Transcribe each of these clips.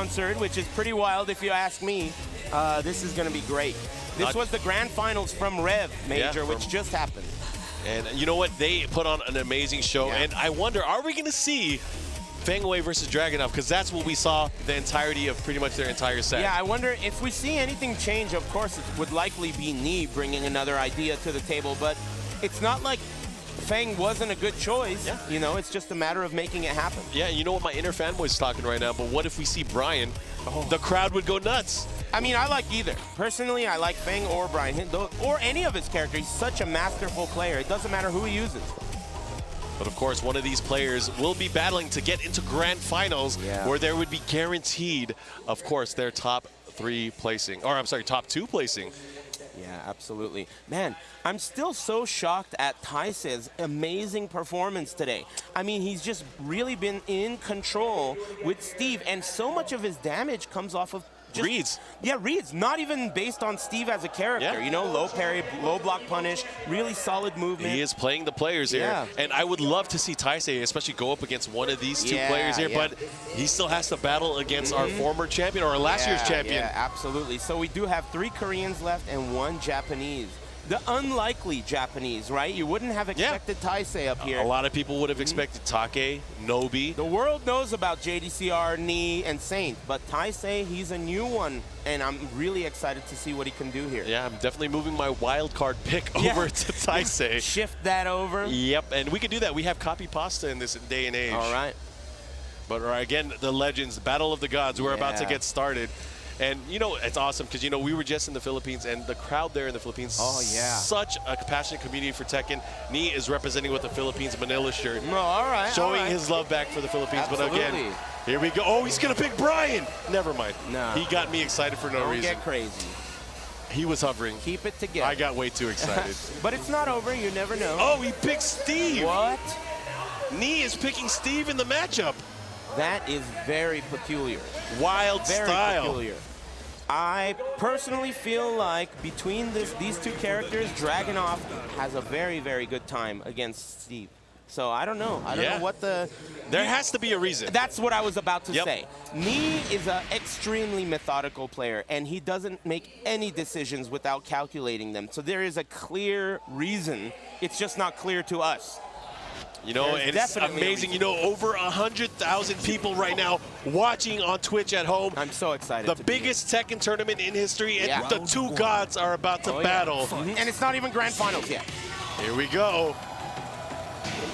sponsored, which is pretty wild if you ask me. This is going to be great. This was the grand finals from Rev Major, which just happened. And you know what? They put on an amazing show. Yeah. And I wonder, are we going to see Fengwei versus Dragunov? Because that's what we saw the entirety of pretty much their entire set. Yeah, I wonder if we see anything change. Of course, it would likely be Ni bringing another idea to the table, but it's not like Feng wasn't a good choice. Yeah. You know, it's just a matter of making it happen. Yeah, you know what? My inner fanboy's talking right now, but what if we see Brian? The crowd would go nuts. I mean, I like either. Personally, I like Feng or Brian, or any of his characters. He's such a masterful player. It doesn't matter who he uses. But of course, one of these players will be battling to get into grand finals, where there would be guaranteed, of course, their top 3 placing, or I'm sorry, top 2 placing. Yeah, absolutely. Man, I'm still so shocked at Taisei's amazing performance today. I mean, he's just really been in control with Steve, and so much of his damage comes off of reads. Yeah, reads. Not even based on Steve as a character. Yeah. You know, low parry, low block punish, really solid movement. He is playing the players here. And I would love to see Taisei especially go up against one of these 2 players here, but he still has to battle against our former champion, or last year's champion. Yeah, absolutely. So we do have 3 Koreans left and 1 Japanese. The unlikely Japanese, right? You wouldn't have expected Taisei up here. A lot of people would have expected Take, Nobi. The world knows about JDCR, Ni, and Saint, but Taisei, he's a new one, and I'm really excited to see what he can do here. Yeah, I'm definitely moving my wild card pick over to Taisei. Shift that over. Yep, and we can do that. We have copy pasta in this day and age. All right. But again, the legends, Battle of the Gods, we're about to get started. And, you know, it's awesome because, you know, we were just in the Philippines, and the crowd there in the Philippines, such a passionate community for Tekken. Ni is representing with the Philippines Manila shirt. Showing his love back for the Philippines. Absolutely. But again, here we go. Oh, he's going to pick Brian. Never mind. No. He got me excited for no reason. Don't get crazy. He was hovering. Keep it together. I got way too excited. But it's not over. You never know. Oh, he picked Steve. What? Ni is picking Steve in the matchup. That is very peculiar. Wild very style. Peculiar. I personally feel like between these 2 characters, Dragunov has a very, very good time against Steve. So I don't know. I don't know what the... There has to be a reason. That's what I was about to say. Ni is an extremely methodical player, and he doesn't make any decisions without calculating them. So there is a clear reason. It's just not clear to us. You know, it's amazing. You know, over 100,000 people right now watching on Twitch at home. I'm so excited. The biggest Tekken tournament in history, and the 2 gods are about to battle. And it's not even grand finals yet. Here we go.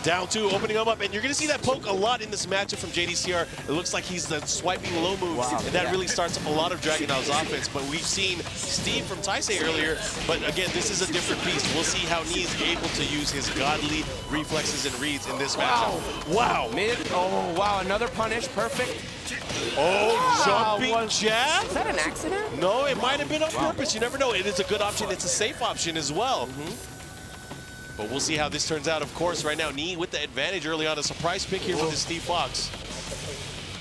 Down 2, opening them up, and you're going to see that poke a lot in this matchup from JDCR. It looks like he's the swiping low moves, and that really starts up a lot of Dragunov's offense. But we've seen Steve from Taisei earlier, but again, this is a different piece. We'll see how Ni is able to use his godly reflexes and reads in this matchup. Wow. Mid. Oh, wow. Another punish. Perfect. Oh, jumping jab? Is that an accident? No, it might have been on purpose. You never know. It is a good option. It's a safe option as well. But we'll see how this turns out. Of course, right now, Ni with the advantage early on. A surprise pick here with his Steve Fox.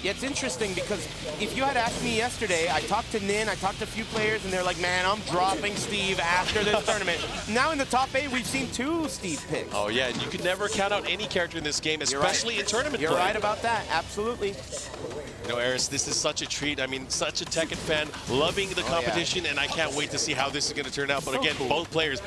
Yeah, it's interesting because if you had asked me yesterday, I talked to Nin, I talked to a few players, and they're like, man, I'm dropping Steve after this tournament. Now in the top 8, we've seen 2 Steve picks. Oh, yeah, and you can never count out any character in this game, especially in tournament play. You're right about that, absolutely. You know, Eris, this is such a treat. I mean, such a Tekken fan, loving the competition, and I can't wait to see how this is going to turn out. But again, both players,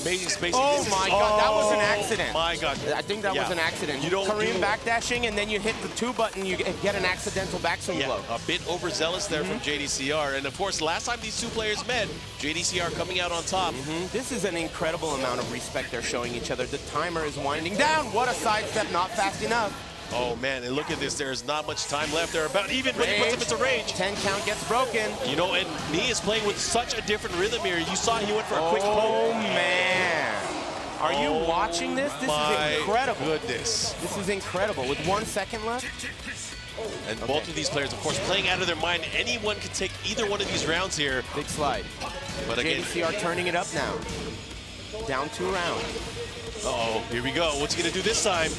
amazing spacing. Oh my God, that was an accident. My God. I think that was an accident. You Korean backdashing, and then you hit the 2 button, you get an accidental backswing blow. A bit overzealous there from JDCR. And of course, last time these 2 players met, JDCR coming out on top. This is an incredible amount of respect they're showing each other. The timer is winding down. What a sidestep, not fast enough. Oh man, and look at this, there's not much time left. They're about even when he puts him into range. 10 count gets broken. You know, and Ni is playing with such a different rhythm here. You saw he went for a quick poke. Oh man. Are you watching this? This is incredible. Goodness. This is incredible. With 1 second left. And both of these players, of course, playing out of their mind. Anyone can take either one of these rounds here. Big slide. But again, JDCR turning it up now. Down 2 rounds. Uh-oh, here we go. What's he gonna do this time?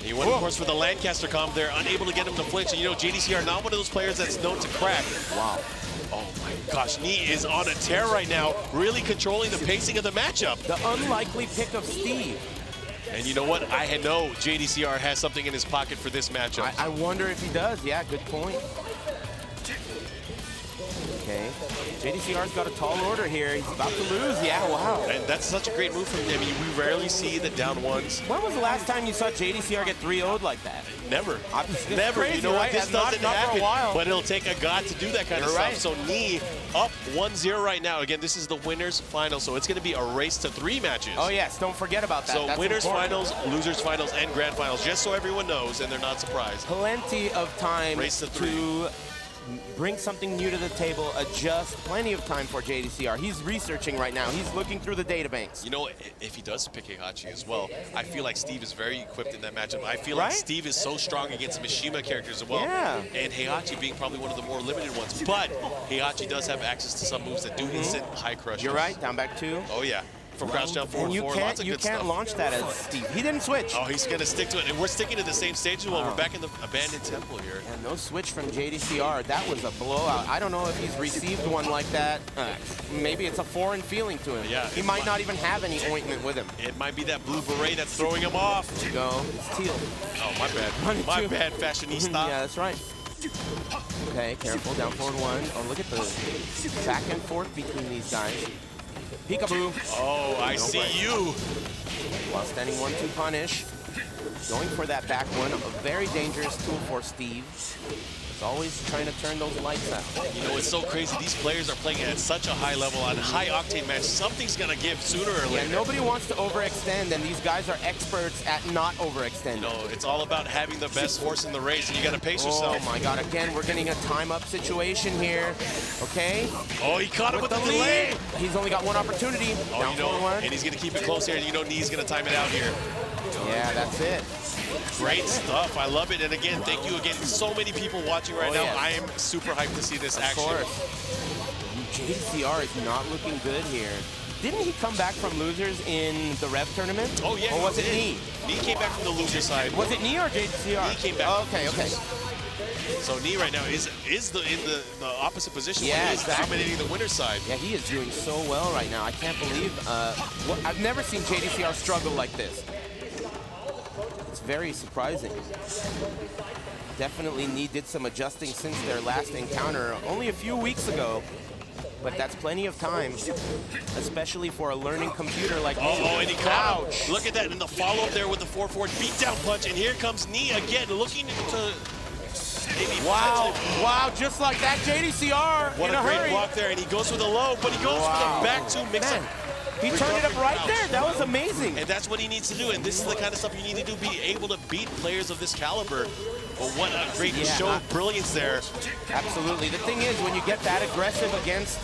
He went, of course, for the Lancaster comp. They're unable to get him to flinch. And, you know, JDCR not one of those players that's known to crack. Wow. Oh, my gosh. Ni is on a tear right now, really controlling the pacing of the matchup. The unlikely pick of Steve. And you know what? I know JDCR has something in his pocket for this matchup. I wonder if he does. Yeah, good point. Okay. JDCR's got a tall order here. He's about to lose. Yeah, wow. And that's such a great move from him. I mean, we rarely see the down ones. When was the last time you saw JDCR get 3-0'd like that? Never. Never. Crazy, you know what? Right? This doesn't happen. For a while. But it'll take a god to do that kind of stuff. So Knee up 1-0 right now. Again, this is the winners final, so it's going to be a race to 3 matches. Oh yes, don't forget about that. So That's winners important. finals, losers finals, and grand finals, just so everyone knows and they're not surprised. Plenty of time Race to 3. to bring something new to the table, adjust. Plenty of time for JDCR. He's researching right now. He's looking through the databanks. You know, if he does pick Heihachi as well, I feel like Steve is very equipped in that matchup. I feel like Steve is so strong against Mishima characters as well. Yeah. And Heihachi being probably one of the more limited ones. But Heihachi does have access to some moves that do instant high crush. You're right, down back 2. Oh, yeah. From crouch down forward, you lots of you good can't stuff. launch that as Steve. He didn't switch. Oh, he's going to stick to it. And we're sticking to the same stage as well. We're back in the abandoned temple here. And no switch from JDCR. That was a blowout. I don't know if he's received one like that. Maybe it's a foreign feeling to him. Yeah, he might not even have any ointment with him. It might be that blue beret that's throwing him off. There you go. It's teal. Oh, my bad. My bad, fashionista. Yeah, that's right. Okay, careful. Down forward 1. Oh, look at the back and forth between these guys. Peekaboo. Oh, I see you. While standing 1-2 punish. Going for that back one. A very dangerous tool for Steve. He's always trying to turn those lights out. You know, it's so crazy. These players are playing at such a high level on high-octane match. Something's going to give sooner or later. Yeah, nobody wants to overextend, and these guys are experts at not overextending. You know, it's all about having the best horse in the race, and you got to pace yourself. Oh, my God. Again, we're getting a time-up situation here. Okay? Oh, he caught him with the delay. He's only got one opportunity. Oh, Down you know, one. and he's going to keep it close here, and you know Knee's going to time it out here. Yeah, that's it. Great stuff. I love it. And again, thank you again. So many people watching right now. Yeah. I am super hyped to see this action. Of course. JDCR is not looking good here. Didn't he come back from losers in the Rev tournament? Oh, yeah. Or was it Knee? Knee came back from the loser side. Was it Knee or JDCR? Knee came back. Oh, okay, okay. So Knee right now is in the opposite position. Yeah, when he is exactly. dominating the winner's side. Yeah, he is doing so well right now. I can't believe. I've never seen JDCR struggle like this. It's very surprising. Definitely did some adjusting since their last encounter only a few weeks ago. But that's plenty of time, especially for a learning computer like me. Oh, and he caught him. Ouch. Look at that in the follow-up there with the 4-4 beatdown punch. And here comes Knee again, looking to maybe... Wow, wow, just like that, JDCR What in a a great hurry. block there, and he goes for the low, but he goes for the back two mix-up. He turned it up right there. That was amazing. And that's what he needs to do, and this is the kind of stuff you need to do, be able to beat players of this caliber. But what a great show of brilliance there. Absolutely. The thing is, when you get that aggressive against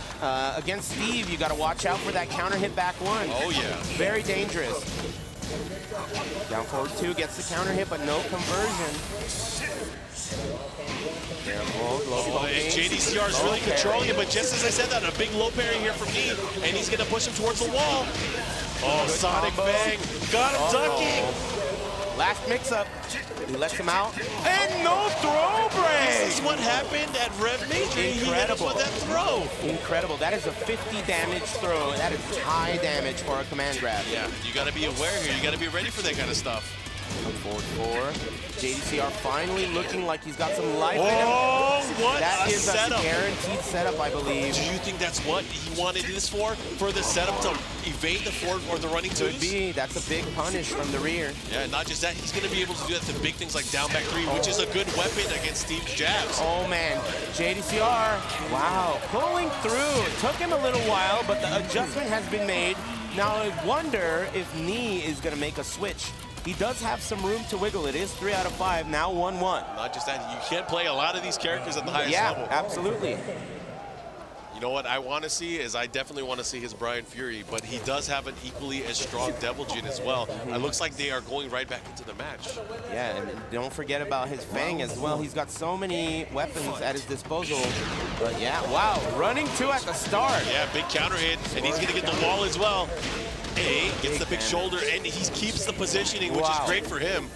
Steve, you got to watch out for that counter hit back 1. Oh, yeah. Very dangerous. Down forward 2 gets the counter hit, but no conversion. Careful, low And JDCR is really controlling it, but just as I said that, a big low parry here from Knee, and he's going to push him towards the wall. Oh, Sonic Bang. Got him ducking. Last mix-up. He lets him out. And no throw break! This is what happened at Rev Major. Incredible. He hit us with that throw. Incredible. That is a 50 damage throw. That is high damage for a command grab. Yeah, you got to be aware here. You got to be ready for that kind of stuff. Forward 4. JDCR finally looking like he's got some life in him. Oh, what That a is setup. a guaranteed setup, I believe. Do you think that's what he wanted this for? For the setup to evade the forward or the running twos? Could be. That's a big punish from the rear. Yeah, not just that. He's going to be able to do that to big things like down back 3, which is a good weapon against Steve's jabs. Oh, man. JDCR, wow, pulling through. It took him a little while, but the adjustment has been made. Now, I wonder if Knee is going to make a switch. He does have some room to wiggle. It is 3 out of 5, now 1-1. Not just that, you can't play a lot of these characters at the highest level. Yeah, absolutely. You know what I want to see is I definitely want to see his Brian Fury, but he does have an equally as strong Devil Jin as well. It looks like they are going right back into the match. Yeah, and don't forget about his Fang as well. He's got so many weapons at his disposal. But yeah, wow, running 2 at the start. Yeah, big counter hit, and he's going to get the wall as well. A gets the big shoulder, and he keeps the positioning, which is great for him.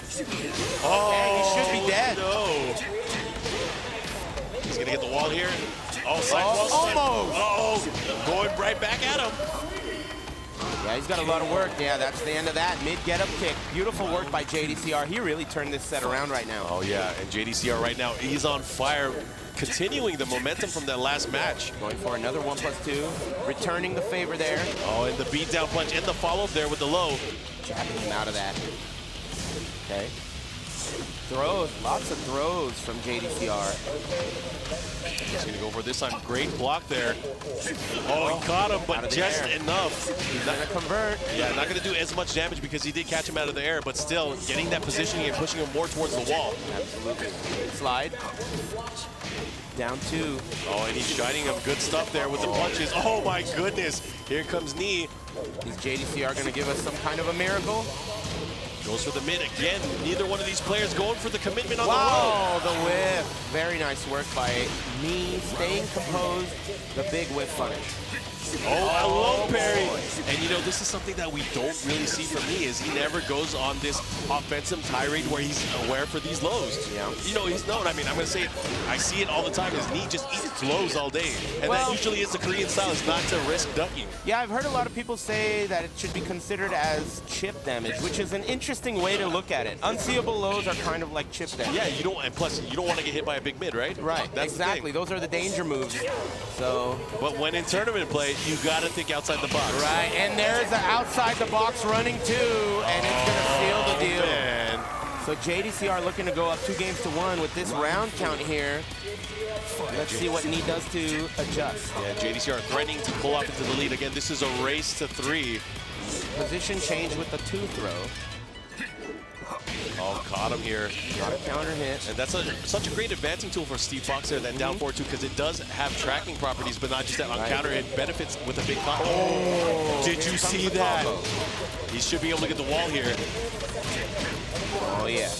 Oh, he should be dead. No. He's going to get the wall here. Oh, side wall. Almost. Oh, going right back at him. Yeah, he's got a lot of work. Yeah, that's the end of that. Mid get-up kick. Beautiful work by JDCR. He really turned this set around right now. Oh, yeah, and JDCR right now, he's on fire, continuing the momentum from that last match. Going for another 1+2. Returning the favor there. Oh, and the beatdown punch and the follow-up there with the low. Jabbing him out of that. Okay. Throws, lots of throws from JDCR. He's gonna go for this time. Great block there. Oh, he caught him, but just enough. He's not gonna convert. Yeah, not gonna do as much damage because he did catch him out of the air, but still getting that positioning and pushing him more towards the wall. Absolutely. Slide. Down 2. Oh, and he's shining him good stuff there with the punches. Oh my goodness. Here comes knee. Is JDCR gonna give us some kind of a miracle? Goes for the mid again. Neither one of these players going for the commitment on the low. Wow, the whip. Very nice work by me, staying composed. The big whip punish. Oh, a low parry. And you know, this is something that we don't really see from me, is he never goes on this offensive tirade where he's aware for these lows. Yeah. You know, he's known. I mean, I'm going to say it. I see it all the time. His knee just eats lows all day. And that usually is the Korean style, is not to risk ducking. Yeah, I've heard a lot of people say that it should be considered as chip damage, which is an interesting way to look at it. Unseeable lows are kind of like chip damage. Yeah, you don't, and plus, you don't want to get hit by a big mid, right? Right, That's exactly. Those are the danger moves. So. But when in tournament play, you got to think outside the box. Right, and there's the outside the box running too, and it's going to seal the deal. Man. So JDCR looking to go up 2-1 with this round count here. Let's see what Knee does to adjust. Yeah, JDCR threatening to pull off into the lead. Again, this is a race to 3. Position change with the 2 throw. Oh, caught him here. Got a counter hit. And that's such a great advancing tool for Steve Fox there, that down 4-2, because it does have tracking properties, but not just that on counter hit benefits with a big combo. Oh, did you see that? He should be able to get the wall here. Oh, yeah.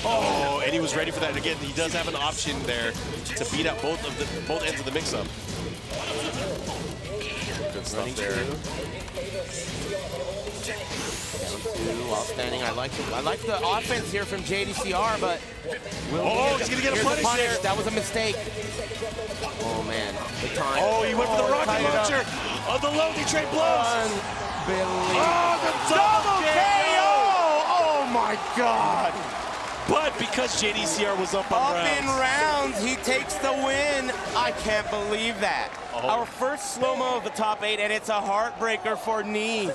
Oh, and he was ready for that. Again, he does have an option there to beat out both ends of the mix-up. Good stuff there. While standing, I like the offense here from JDCR, but he's gonna get a punish there. That was a mistake. Oh man, the time. Oh, he went for the rocket launcher. Oh, the low trade blows. Unbelievable. Oh, the double KO. Oh my God. But because JDCR was up on rounds. In rounds, he takes the win. I can't believe that. Our first slow-mo of the top 8, and it's a heartbreaker for Knee.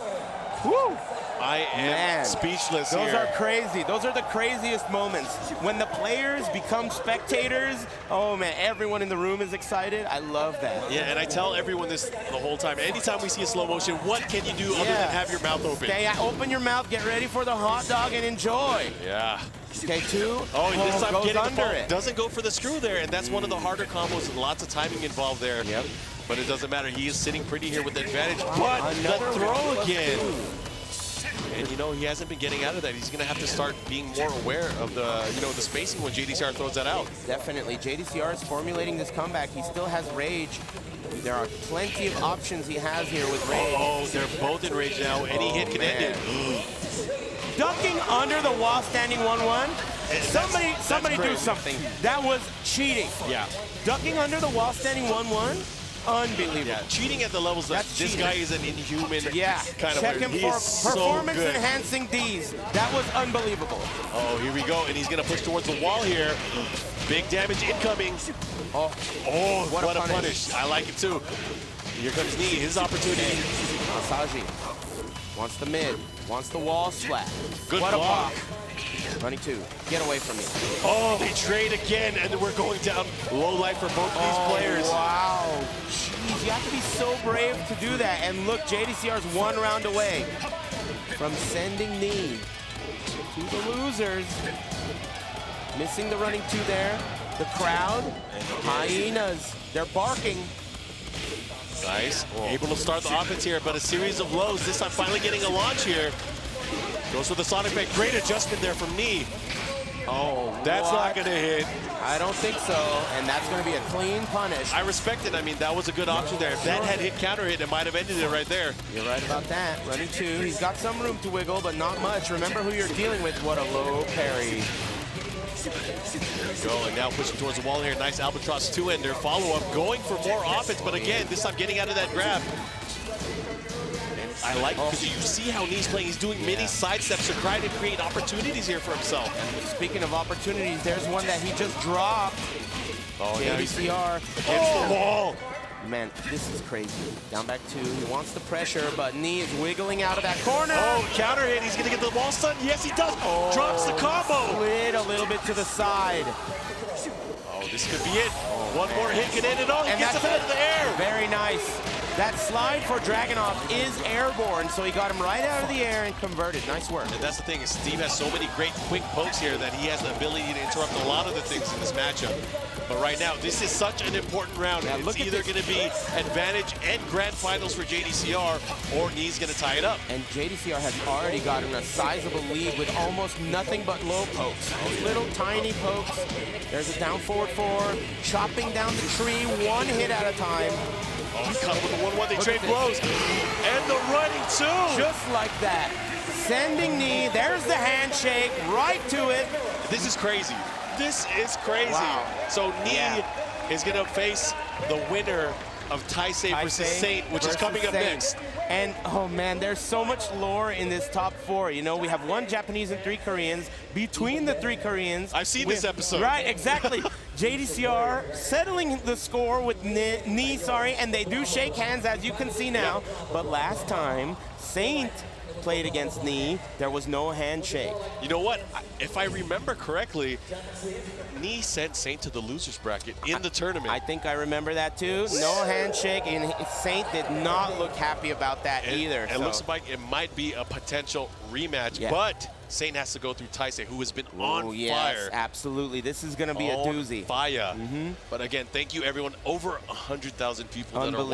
Woo! I am speechless here. Those are crazy. Those are the craziest moments. When the players become spectators, oh man, everyone in the room is excited. I love that. Yeah, and I tell everyone this the whole time. Anytime we see a slow motion, what can you do other than have your mouth open? Open your mouth, get ready for the hot dog, and enjoy. Yeah. Okay, 2. Oh, this time getting under the doesn't go for the screw there, and that's one of the harder combos and lots of timing involved there. Yep. But it doesn't matter. He is sitting pretty here with the advantage. But the throw again. And you know, he hasn't been getting out of that. He's going to have to start being more aware of the, the spacing when JDCR throws that out. Definitely. JDCR is formulating this comeback. He still has rage. There are plenty of options he has here with rage. Oh, they're both in rage now. Any hit can end it. Ducking under the wall standing 1-1. Somebody do something. That was cheating. Yeah. Ducking under the wall standing 1-1. Unbelievable. Yeah, cheating at the levels that this guy is an inhuman kind of Check him for performance-enhancing Ds. That was unbelievable. Oh, here we go, and he's going to push towards the wall here. Big damage incoming. Oh, what a punish. I like it, too. Here comes Knee, his opportunity. Masaji wants the mid, wants the wall splat. Good block. Running 2. Get away from me. Oh, they trade again, and we're going down low life for both of these players. Wow. Jeez, you have to be so brave to do that. And look, JDCR's 1 round away from sending Knee to the losers. Missing the running 2 there. The crowd, hyenas, they're barking. Nice. Able to start the offense here, but a series of lows. This time finally getting a launch here. Goes for the Sonic Fake. Great adjustment there from Knee. Oh, that's not going to hit. I don't think so, and that's going to be a clean punish. I respect it. I mean, that was a good option there. If that had hit counter hit, it might have ended it right there. You're right about that. Running 2. He's got some room to wiggle, but not much. Remember who you're dealing with. What a low parry. There we go, and now pushing towards the wall here. Nice Albatross 2-ender. Follow-up, going for more offense, but again, this time getting out of that grab. And I like it because you see how Knee's playing. He's doing mini side steps to try to create opportunities here for himself. Speaking of opportunities, there's one that he just dropped. JDCR Against the wall. Man, this is crazy. Down back 2. He wants the pressure, but Knee is wiggling out of that corner. Oh, counter hit. He's going to get the wall stun. Yes, he does. Drops the combo. Slid a little bit to the side. Oh, this could be it. One more hit can end it all. He gets him out of the air. Very nice. That slide for Dragunov is airborne, so he got him right out of the air and converted. Nice work. And that's the thing, is Steve has so many great quick pokes here that he has the ability to interrupt a lot of the things in this matchup. But right now, this is such an important round. Yeah, it's either going to be advantage and grand finals for JDCR, or Knee's going to tie it up. And JDCR has already gotten a sizable lead with almost nothing but low pokes. Little tiny pokes. There's a down forward 4, chopping down the tree, 1 hit at a time. Oh, he caught him with the 1-1. They trade blows. And the running, too. Just like that. Sending Knee. There's the handshake. Right to it. This is crazy. This is crazy. Wow. So Knee is going to face the winner of Taisei versus Saint, which is coming up next. And, oh man, there's so much lore in this top 4. You know, we have 1 Japanese and 3 Koreans. Between the 3 Koreans... I've seen this episode. Right, exactly. JDCR settling the score with Knee, and they do shake hands, as you can see now. But last time, Saint played against Knee, there was no handshake. You know what? If I remember correctly, Knee sent Saint to the losers bracket in the tournament. I think I remember that too. No handshake, and Saint did not look happy about that either. It looks like it might be a potential rematch, but Saint has to go through Taisei, who has been on fire. Absolutely. This is going to be a doozy. Fire. But again, thank you everyone. Over 100,000 people that are watching.